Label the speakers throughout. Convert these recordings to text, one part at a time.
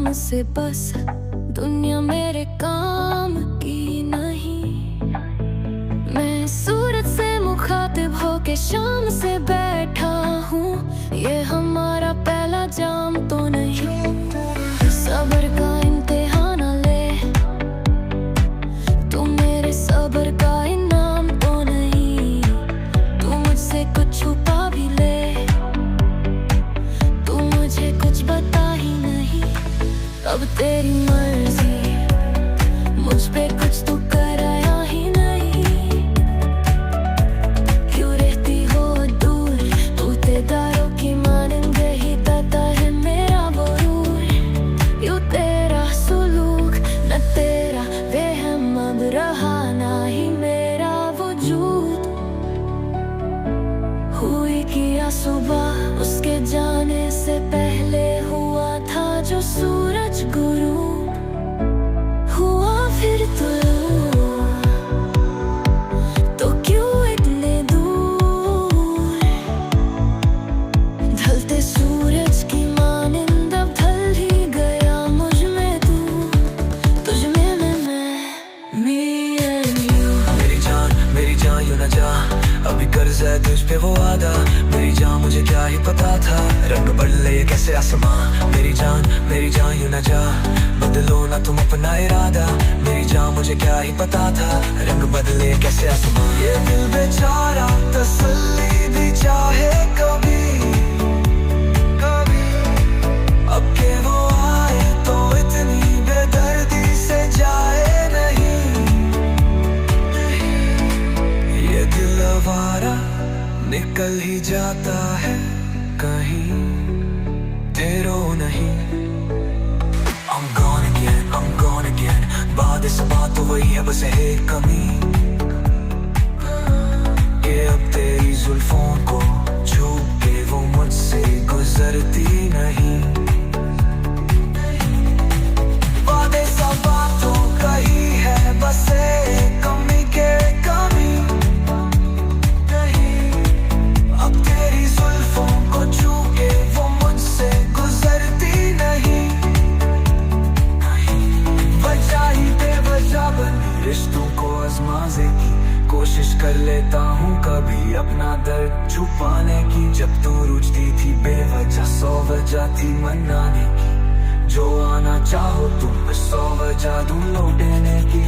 Speaker 1: नाम से बस दुनिया मेरे काम की नहीं। मैं सूरज से मुखातिब होके शाम से बैठा हूँ, ये हमारा पहला जाम तो नहीं। सब्र का इम्तिहान ले, तू मेरे सब्र का इनाम तो नहीं। तू मुझसे कुछ छुपा भी ले, तू मुझे कुछ बता ही नहीं। अब तेरी मर्जी, मुझ पे कुछ तू कराया ही नहीं। क्यों रहती हो दूर, तू तेदारों की मानेंगे ही दाता है मेरा गुरूर। यूं तेरा सुलूक न तेरा वहम, अब रहा ना ही मेरा वजूद। हुई किया सुबह उसके जाने से पहले, हुआ था जो सूरज गुरूब, हुआ फिर तो क्यों इतने दूर। ढलते सूरज की मानिंद अब ढल ही गया मुझ में तू, तुझ में मैं me and you।
Speaker 2: मेरी जान यूं न जा, अभी कर्ज है तुझ पे वो वादा। मेरी जान मुझे क्या ही पता था, रंग बदले ये कैसे आसमां। मेरी जान यूं न जा, बदलो ना तुम अपना इरादा। मेरी जान मुझे क्या ही पता था, रंग बदले कैसे आसमां। ये दिल बेचारा तसल्ली भी चाहे कभी कभी, अब के वो आए तो इतनी बेदर्दी से जाए नहीं। ये दिल आवारा निकल ही जाता है कहीं, ठहरो नहीं। I'm gone again, बाद इस बात तो वही है बस है कमी, कि अब तेरी जुल्फों को छू के वो मुझसे गुजरती नहीं। वादे सब बातों कही है बस एक कमी के कमी नहीं। अब तेरी जुल्फों को छू के वो मुझसे गुजरती नहीं। वजह ही बेवजह बनी रिश्तों को आजमाने की कोशिश कर लेता हूँ कभी, अपना दर्द छुपाने की। जब तू रुचती थी बेवजह, 100 वजह थी मनाने की। जो आना चाहो तुम, 100 वजह दूं लौटने की।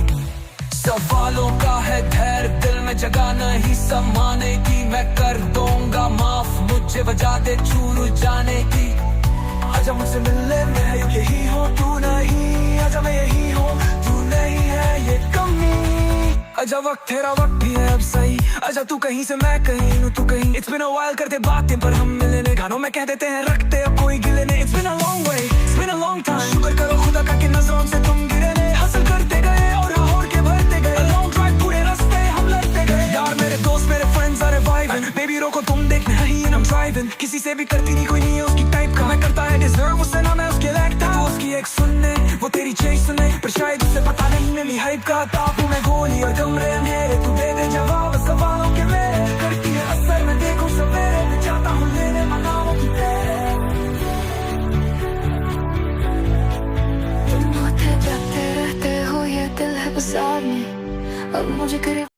Speaker 2: सवालों का है धैर्य दिल में जगह नहीं समाने की। मैं कर दूंगा माफ, मुझे वजह दे छू जाने की। आजा मुझसे मिलने, मैं यही हूँ तू नहीं। आजा मैं यही हूँ तू नहीं है ये कमी। आजा वक्त तेरा वक्त भी है अब सही, आजा तू कहीं से मैं कहीं हूँ तू कहीं। It's been a while करते बातें पर हम मिले नहीं, गानों में कह देते हैं रखते अब कोई गिले नहीं। It's been a long way, it's been a long time। शुक्र करो खुदा का कि नजरों से तुम गिरे नहीं। हासिल करते गए और होड़ के भरते गए, a long drive पूरे रास्ते हम लड़ते गए। यार मेरे दोस्त मेरे friends are reviving, baby रोको तुम देखने नहीं and I'm driving। किसी से भी करती नहीं कोई नहीं है उसकी टाइप का, मैं करता है deserve उससे ना मैं उसके लायक था। वो उसकी एक सुनने वो तेरी चेस सुने, पर शायद उसे पता नहीं मेरी हाइप का तापू में गोली और कमरे अंधेरे। तू दे दे जवाब सवालों के मेरे, करती है असर मैं देखूं सवेरे। मैं चाहता हूँ लेने मनाओ की तेरे।
Speaker 1: तुम होते जाते रहते हो, ये दिल है बाजार में। अब मुझे करीब